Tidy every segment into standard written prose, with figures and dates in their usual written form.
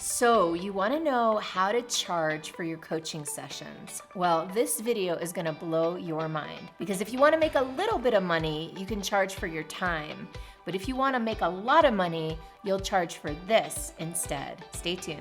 So you want to know how to charge for your coaching sessions? Well, this video is going to blow your mind because if you want to make a little bit of money, you can charge for your time. But if you want to make a lot of money, you'll charge for this instead. Stay tuned.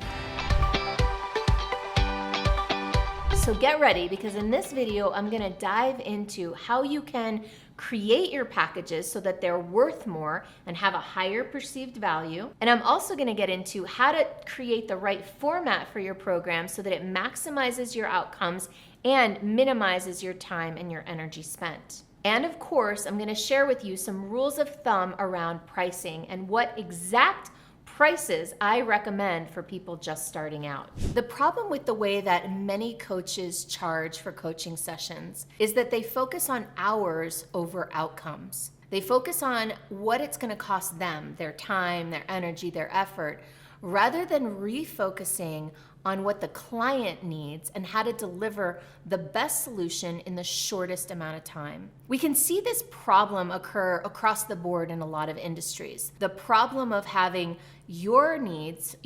So get ready because in this video, I'm going to dive into how you can create your packages so that they're worth more and have a higher perceived value. And I'm also going to get into how to create the right format for your program so that it maximizes your outcomes and minimizes your time and your energy spent. And of course, I'm going to share with you some rules of thumb around pricing and what exact prices I recommend for people just starting out. The problem with the way that many coaches charge for coaching sessions is that they focus on hours over outcomes. They focus on what it's going to cost them, their time, their energy, their effort, rather than refocusing on what the client needs and how to deliver the best solution in the shortest amount of time. We can see this problem occur across the board in a lot of industries. The problem of having your needs,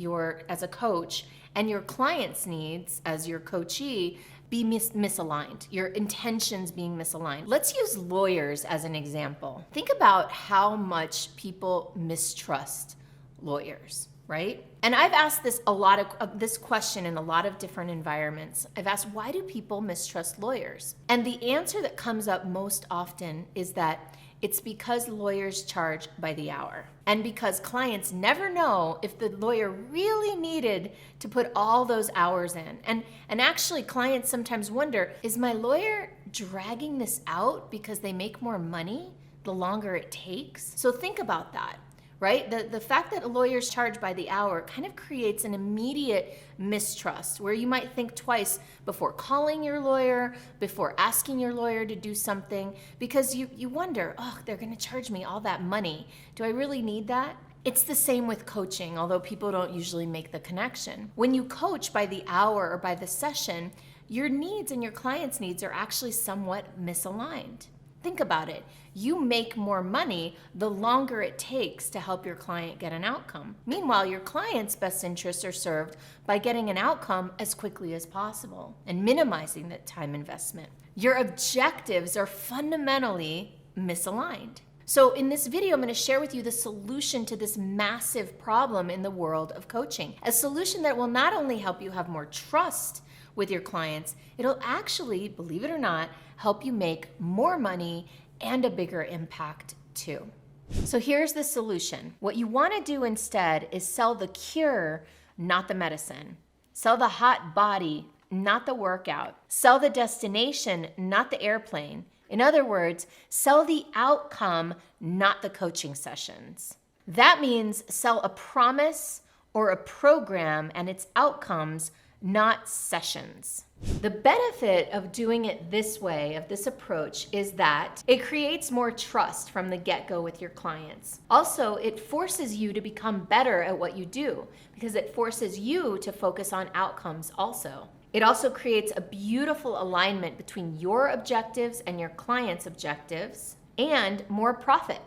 as a coach, and your client's needs as your coachee be misaligned, your intentions being misaligned. Let's use lawyers as an example. Think about how much people mistrust lawyers, right? And I've asked this question in a lot of different environments. I've asked, why do people mistrust lawyers? And the answer that comes up most often is that it's because lawyers charge by the hour. And because clients never know if the lawyer really needed to put all those hours in. And actually clients sometimes wonder, is my lawyer dragging this out because they make more money the longer it takes? So think about that. Right? The fact that lawyers charge by the hour kind of creates an immediate mistrust where you might think twice before calling your lawyer, before asking your lawyer to do something, because you wonder, oh, they're going to charge me all that money. Do I really need that? It's the same with coaching, although people don't usually make the connection. When you coach by the hour or by the session, your needs and your client's needs are actually somewhat misaligned. Think about it. You make more money the longer it takes to help your client get an outcome. Meanwhile, your client's best interests are served by getting an outcome as quickly as possible and minimizing the time investment. Your objectives are fundamentally misaligned. So in this video, I'm going to share with you the solution to this massive problem in the world of coaching. A solution that will not only help you have more trust with your clients, it'll actually, believe it or not, help you make more money and a bigger impact too. So here's the solution. What you want to do instead is sell the cure, not the medicine. Sell the hot body, not the workout. Sell the destination, not the airplane. In other words, sell the outcome, not the coaching sessions. That means sell a promise or a program and its outcomes, not sessions. The benefit of doing it this way, of this approach, is that it creates more trust from the get-go with your clients. Also, it forces you to become better at what you do because it forces you to focus on outcomes also. It also creates a beautiful alignment between your objectives and your client's objectives and more profit,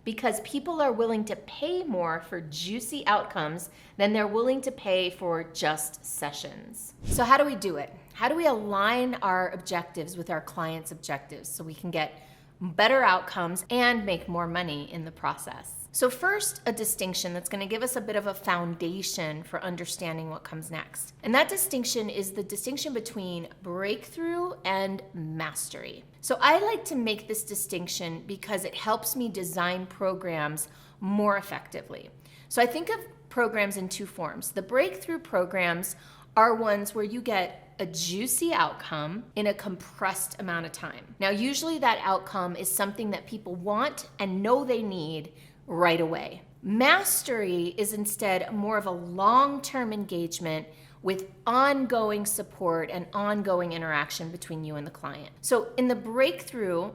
because people are willing to pay more for juicy outcomes than they're willing to pay for just sessions. So how do we do it? How do we align our objectives with our clients' objectives so we can get better outcomes and make more money in the process? So first, a distinction that's going to give us a bit of a foundation for understanding what comes next. And that distinction is the distinction between breakthrough and mastery. So I like to make this distinction because it helps me design programs more effectively. So I think of programs in two forms. The breakthrough programs are ones where you get a juicy outcome in a compressed amount of time. Now, usually that outcome is something that people want and know they need right away. Mastery is instead more of a long-term engagement with ongoing support and ongoing interaction between you and the client. So in the breakthrough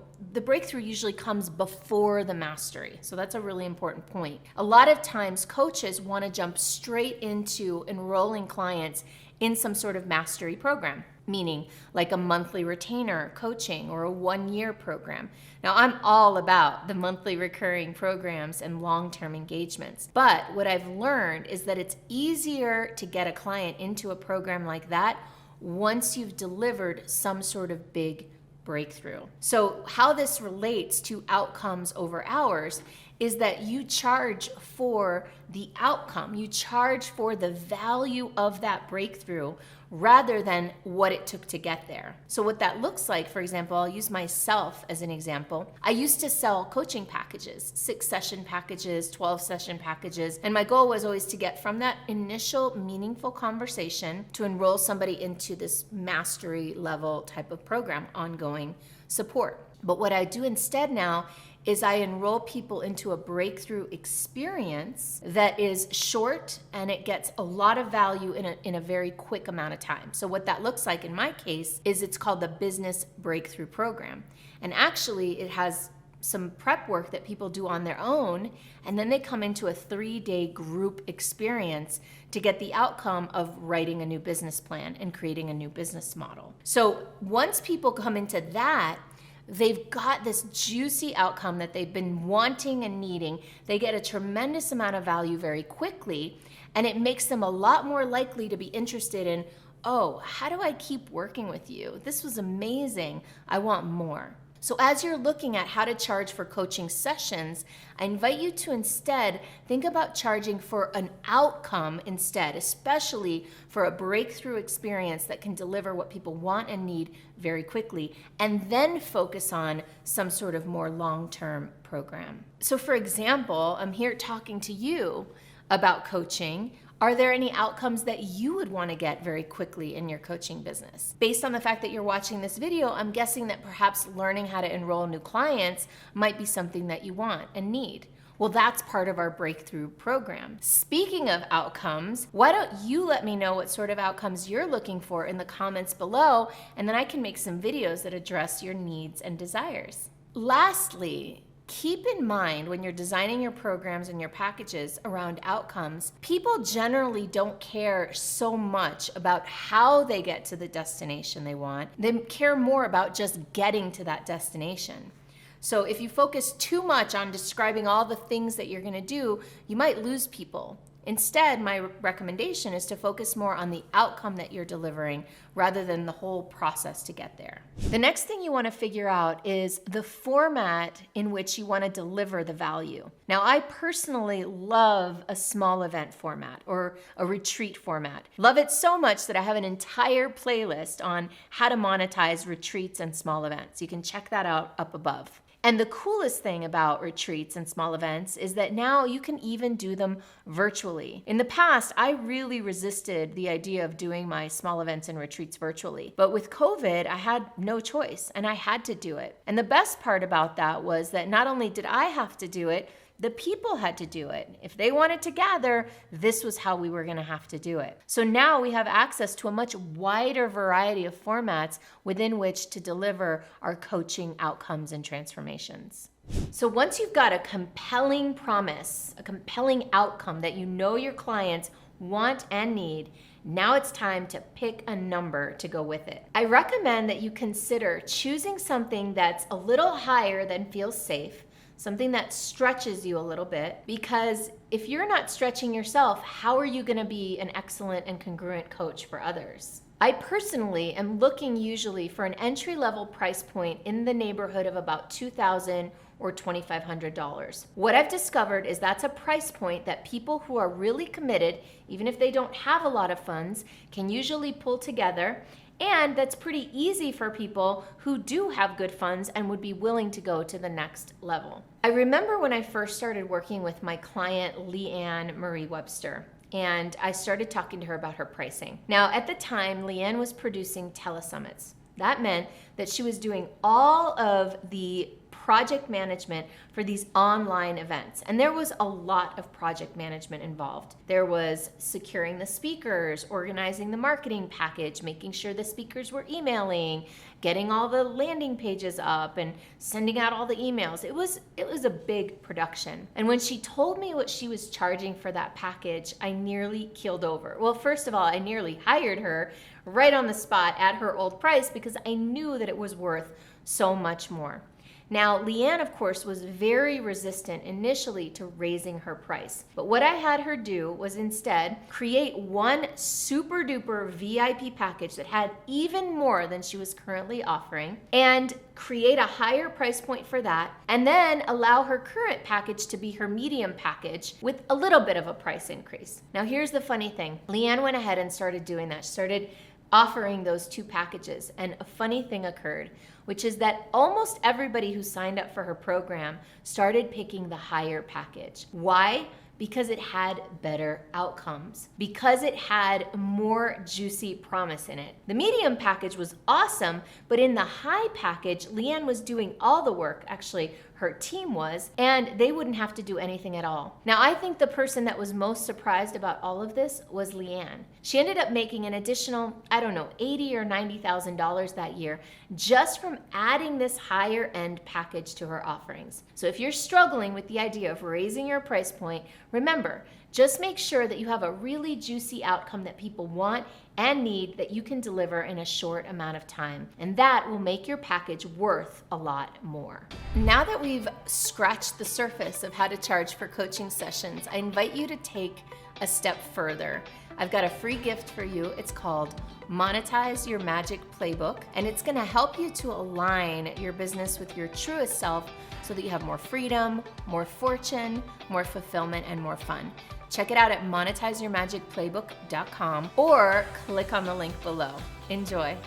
usually comes before the mastery. So that's a really important point. A lot of times coaches want to jump straight into enrolling clients in some sort of mastery program. meaning like a monthly retainer coaching or a 1-year program. Now, I'm all about the monthly recurring programs and long-term engagements, but what I've learned is that it's easier to get a client into a program like that once you've delivered some sort of big breakthrough. So how this relates to outcomes over hours is that you charge for the outcome. You charge for the value of that breakthrough rather than what it took to get there. So what that looks like, for example, I'll use myself as an example. I used to sell coaching packages, 6-session packages, 12-session packages, and my goal was always to get from that initial meaningful conversation to enroll somebody into this mastery level type of program, ongoing support. But what I do instead now is I enroll people into a breakthrough experience that is short and it gets a lot of value in a very quick amount of time. So what that looks like in my case is it's called the Business Breakthrough Program. And actually it has some prep work that people do on their own, and then they come into a 3-day group experience to get the outcome of writing a new business plan and creating a new business model. So once people come into that, they've got this juicy outcome that they've been wanting and needing. They get a tremendous amount of value very quickly, and it makes them a lot more likely to be interested in, oh, how do I keep working with you? This was amazing. I want more. So as you're looking at how to charge for coaching sessions, I invite you to instead think about charging for an outcome instead, especially for a breakthrough experience that can deliver what people want and need very quickly, and then focus on some sort of more long-term program. So for example, I'm here talking to you about coaching. Are there any outcomes that you would want to get very quickly in your coaching business? Based on the fact that you're watching this video, I'm guessing that perhaps learning how to enroll new clients might be something that you want and need. Well, that's part of our breakthrough program. Speaking of outcomes, why don't you let me know what sort of outcomes you're looking for in the comments below, and then I can make some videos that address your needs and desires. Lastly, keep in mind when you're designing your programs and your packages around outcomes, people generally don't care so much about how they get to the destination they want. They care more about just getting to that destination. So if you focus too much on describing all the things that you're going to do, you might lose people. Instead, my recommendation is to focus more on the outcome that you're delivering rather than the whole process to get there. The next thing you want to figure out is the format in which you want to deliver the value. Now, I personally love a small event format or a retreat format. Love it so much that I have an entire playlist on how to monetize retreats and small events. You can check that out up above. And the coolest thing about retreats and small events is that now you can even do them virtually. In the past, I really resisted the idea of doing my small events and retreats virtually. But with COVID, I had no choice and I had to do it. And the best part about that was that not only did I have to do it, the people had to do it. If they wanted to gather, this was how we were going to have to do it. So now we have access to a much wider variety of formats within which to deliver our coaching outcomes and transformations. So once you've got a compelling promise, a compelling outcome that you know your clients want and need, now it's time to pick a number to go with it. I recommend that you consider choosing something that's a little higher than feels safe, something that stretches you a little bit, because if you're not stretching yourself, how are you going to be an excellent and congruent coach for others? I personally am looking usually for an entry-level price point in the neighborhood of about $2,000 or $2,500. What I've discovered is that's a price point that people who are really committed, even if they don't have a lot of funds, can usually pull together. And that's pretty easy for people who do have good funds and would be willing to go to the next level. I remember when I first started working with my client, Leanne Marie Webster, and I started talking to her about her pricing. Now, at the time, Leanne was producing telesummits. That meant that she was doing all of the project management for these online events. And there was a lot of project management involved. There was securing the speakers, organizing the marketing package, making sure the speakers were emailing, getting all the landing pages up and sending out all the emails. It was a big production. And when she told me what she was charging for that package, I nearly keeled over. Well, first of all, I nearly hired her right on the spot at her old price because I knew that it was worth so much more. Now, Leanne, of course, was very resistant initially to raising her price. But what I had her do was instead create one super duper VIP package that had even more than she was currently offering and create a higher price point for that, and then allow her current package to be her medium package with a little bit of a price increase. Now, here's the funny thing. Leanne went ahead and started doing that. She started offering those two packages, and a funny thing occurred, which is that almost everybody who signed up for her program started picking the higher package. Why? Because it had better outcomes, because it had more juicy promise in it. The medium package was awesome, but in the high package, Leanne was doing all the work, actually her team was, and they wouldn't have to do anything at all. Now, I think the person that was most surprised about all of this was Leanne. She ended up making an additional, $80,000 or $90,000 that year just from adding this higher end package to her offerings. So if you're struggling with the idea of raising your price point, remember, just make sure that you have a really juicy outcome that people want and need that you can deliver in a short amount of time. And that will make your package worth a lot more. Now that we've scratched the surface of how to charge for coaching sessions, I invite you to take a step further. I've got a free gift for you. It's called Monetize Your Magic Playbook, and it's gonna help you to align your business with your truest self so that you have more freedom, more fortune, more fulfillment, and more fun. Check it out at monetizeyourmagicplaybook.com or click on the link below. Enjoy.